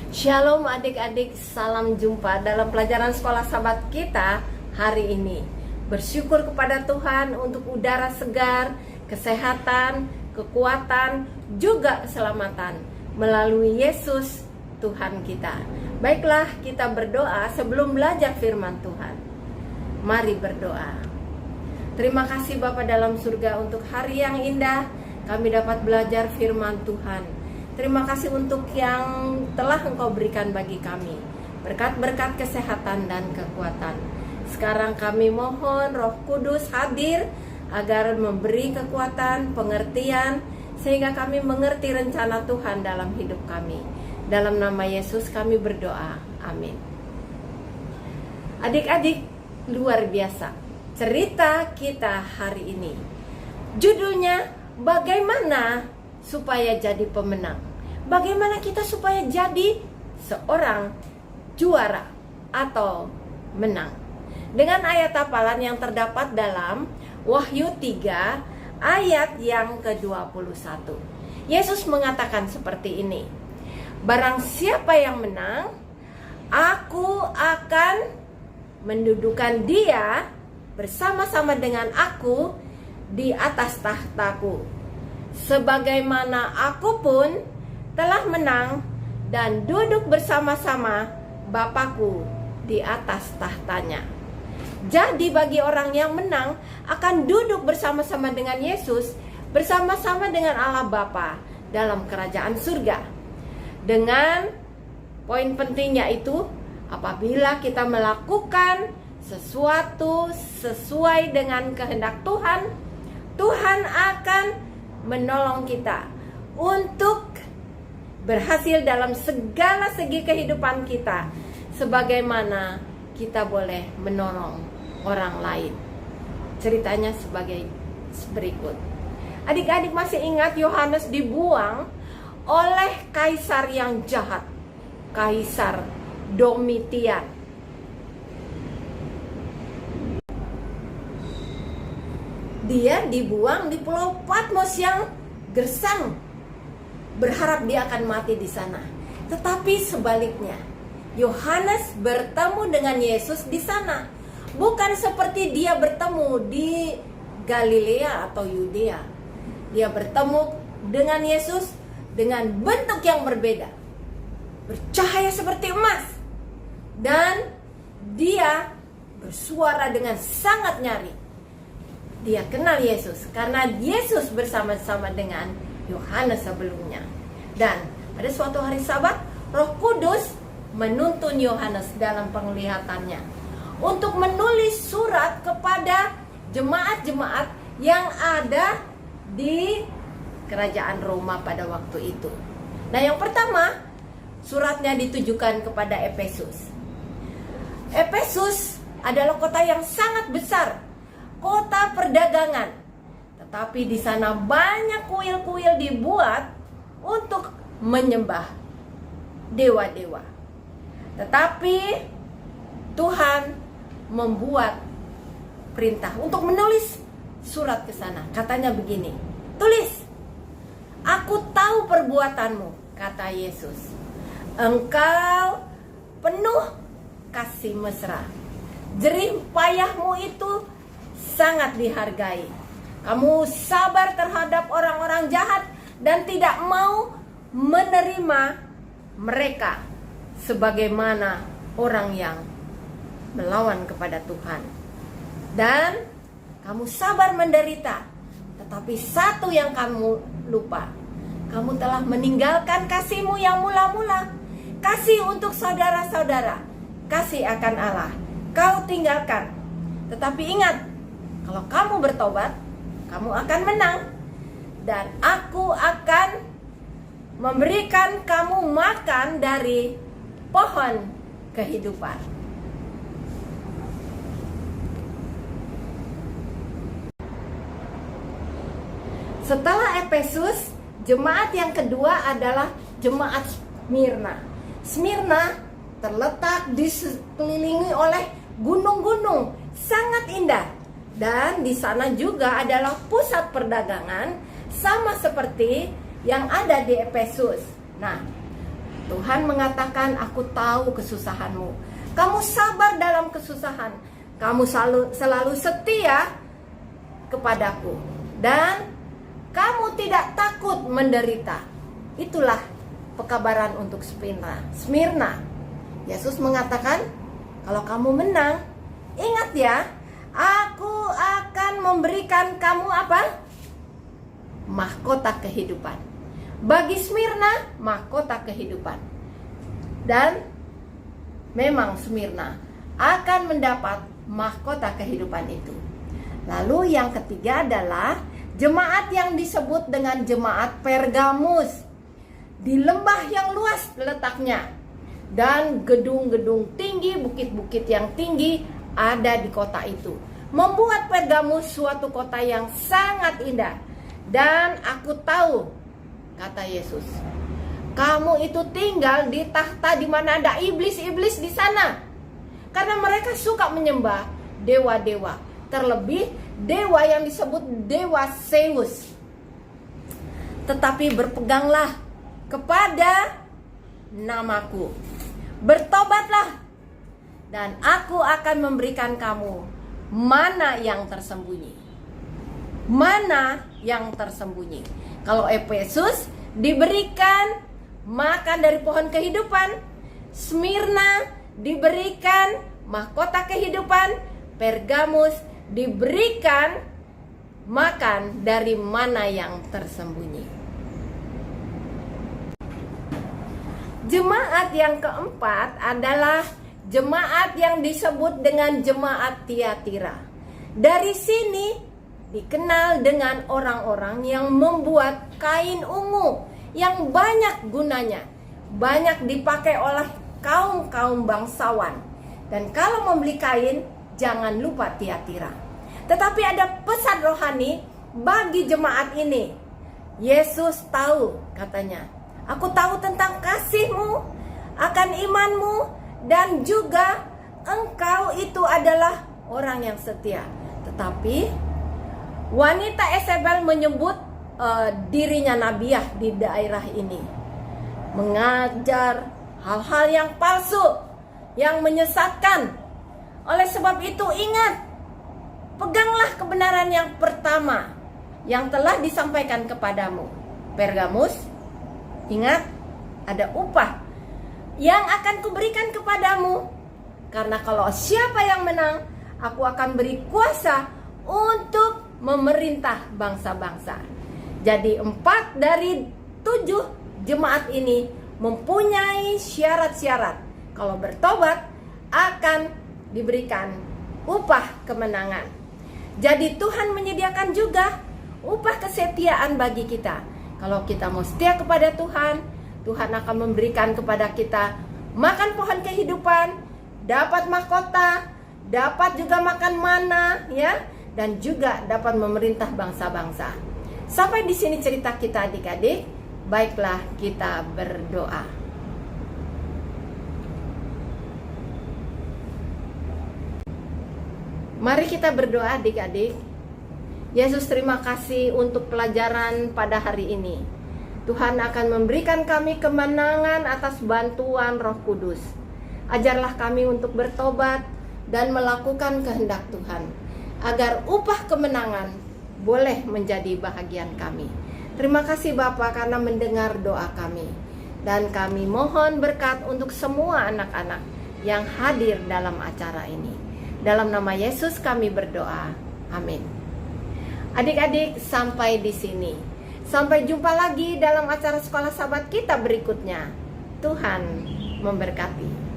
Shalom adik-adik, salam jumpa dalam pelajaran sekolah sahabat kita hari ini. Bersyukur kepada Tuhan untuk udara segar, kesehatan, kekuatan, juga keselamatan melalui Yesus Tuhan kita. Baiklah, kita berdoa sebelum belajar firman Tuhan. Mari berdoa. Terima kasih Bapa dalam surga untuk hari yang indah kami dapat belajar firman Tuhan. Terima kasih untuk yang telah Engkau berikan bagi kami, berkat-berkat kesehatan dan kekuatan. Sekarang kami mohon Roh Kudus hadir agar memberi kekuatan, pengertian, sehingga kami mengerti rencana Tuhan dalam hidup kami. Dalam nama Yesus kami berdoa, amin. Adik-adik, luar biasa cerita kita hari ini. Judulnya, bagaimana supaya jadi pemenang? Bagaimana kita supaya jadi seorang juara atau menang? Dengan ayat hafalan yang terdapat dalam Wahyu 3 ayat yang ke-21. Yesus mengatakan seperti ini. Barang siapa yang menang, aku akan mendudukan dia bersama-sama dengan aku di atas tahtaku. Sebagaimana aku pun telah menang dan duduk bersama-sama Bapakku di atas tahtanya. Jadi bagi orang yang menang akan duduk bersama-sama dengan Yesus, bersama-sama dengan Allah Bapa dalam kerajaan surga. Dengan poin pentingnya itu, apabila kita melakukan sesuatu sesuai dengan kehendak Tuhan, Tuhan akan menolong kita untuk berhasil dalam segala segi kehidupan kita, sebagaimana kita boleh menolong orang lain. Ceritanya sebagai berikut. Adik-adik masih ingat Yohanes dibuang oleh kaisar yang jahat, Kaisar Domitian. Dia dibuang di Pulau Patmos yang gersang, berharap dia akan mati di sana. Tetapi sebaliknya, Yohanes bertemu dengan Yesus di sana. Bukan seperti dia bertemu di Galilea atau Yudea. Dia bertemu dengan Yesus dengan bentuk yang berbeda, bercahaya seperti emas, dan dia bersuara dengan sangat nyaring. Dia kenal Yesus karena Yesus bersama-sama dengan Yohanes sebelumnya. Dan pada suatu hari Sabat, Roh Kudus menuntun Yohanes dalam penglihatannya untuk menulis surat kepada jemaat-jemaat yang ada di kerajaan Roma pada waktu itu. Nah, yang pertama, suratnya ditujukan kepada Efesus. Efesus adalah kota yang sangat besar, kota perdagangan. Tetapi di sana banyak kuil-kuil dibuat untuk menyembah dewa-dewa. Tetapi Tuhan membuat perintah untuk menulis surat ke sana. Katanya begini, tulis, aku tahu perbuatanmu, kata Yesus. Engkau penuh kasih mesra. Jerih payahmu itu sangat dihargai. Kamu sabar terhadap orang-orang jahat dan tidak mau menerima mereka sebagaimana orang yang melawan kepada Tuhan. Dan kamu sabar menderita. Tetapi satu yang kamu lupa, kamu telah meninggalkan kasihmu yang mula-mula. Kasih untuk saudara-saudara, kasih akan Allah kau tinggalkan. Tetapi ingat, kalau kamu bertobat, kamu akan menang, dan aku akan memberikan kamu makan dari pohon kehidupan. Setelah Efesus, jemaat yang kedua adalah jemaat Smyrna. Smyrna terletak dikelilingi oleh gunung-gunung sangat indah. Dan di sana juga adalah pusat perdagangan sama seperti yang ada di Efesus. Nah, Tuhan mengatakan, aku tahu kesusahanmu. Kamu sabar dalam kesusahan. Kamu selalu setia kepadaku. Dan kamu tidak takut menderita. Itulah pekabaran untuk Smyrna. Yesus mengatakan, kalau kamu menang, ingat ya, aku akan memberikan kamu apa? Mahkota kehidupan. Bagi Smyrna, mahkota kehidupan. Dan memang Smyrna akan mendapat mahkota kehidupan itu. Lalu yang ketiga adalah jemaat yang disebut dengan jemaat Pergamus. Di lembah yang luas letaknya, dan gedung-gedung tinggi, bukit-bukit yang tinggi ada di kota itu, membuat Pergamus suatu kota yang sangat indah. Dan aku tahu, kata Yesus, kamu itu tinggal di tahta di mana ada iblis-iblis di sana, karena mereka suka menyembah dewa-dewa, terlebih dewa yang disebut dewa Zeus. Tetapi berpeganglah kepada namaku, bertobatlah, dan aku akan memberikan kamu mana yang tersembunyi. Mana yang tersembunyi. Kalau Efesus diberikan makan dari pohon kehidupan, Smyrna diberikan mahkota kehidupan, Pergamus diberikan makan dari mana yang tersembunyi. Jemaat yang keempat adalah jemaat yang disebut dengan jemaat Tiatira. Dari sini dikenal dengan orang-orang yang membuat kain ungu yang banyak gunanya, banyak dipakai oleh kaum-kaum bangsawan. Dan kalau membeli kain, jangan lupa Tiatira. Tetapi ada pesan rohani bagi jemaat ini. Yesus tahu, katanya, aku tahu tentang kasihmu, akan imanmu, dan juga engkau itu adalah orang yang setia. Tetapi wanita Yezebel menyebut dirinya nabiah di daerah ini, mengajar hal-hal yang palsu, yang menyesatkan. Oleh sebab itu ingat, peganglah kebenaran yang pertama yang telah disampaikan kepadamu. Pergamus, ingat, ada upah yang akan kuberikan kepadamu. Karena kalau siapa yang menang, aku akan beri kuasa untuk memerintah bangsa-bangsa. Jadi 4 dari 7 jemaat ini mempunyai syarat-syarat. Kalau bertobat akan diberikan upah kemenangan. Jadi Tuhan menyediakan juga upah kesetiaan bagi kita. Kalau kita mau setia kepada Tuhan, Tuhan akan memberikan kepada kita makan pohon kehidupan, dapat mahkota, dapat juga makan mana, ya, dan juga dapat memerintah bangsa-bangsa. Sampai di sini cerita kita, adik-adik. Baiklah, kita berdoa. Mari kita berdoa, adik-adik. Yesus, terima kasih untuk pelajaran pada hari ini. Tuhan akan memberikan kami kemenangan atas bantuan Roh Kudus. Ajarlah kami untuk bertobat dan melakukan kehendak Tuhan, agar upah kemenangan boleh menjadi bahagian kami. Terima kasih Bapa karena mendengar doa kami. Dan kami mohon berkat untuk semua anak-anak yang hadir dalam acara ini. Dalam nama Yesus kami berdoa. Amin. Adik-adik, sampai di sini. Sampai jumpa lagi dalam acara Sekolah Sahabat kita berikutnya. Tuhan memberkati.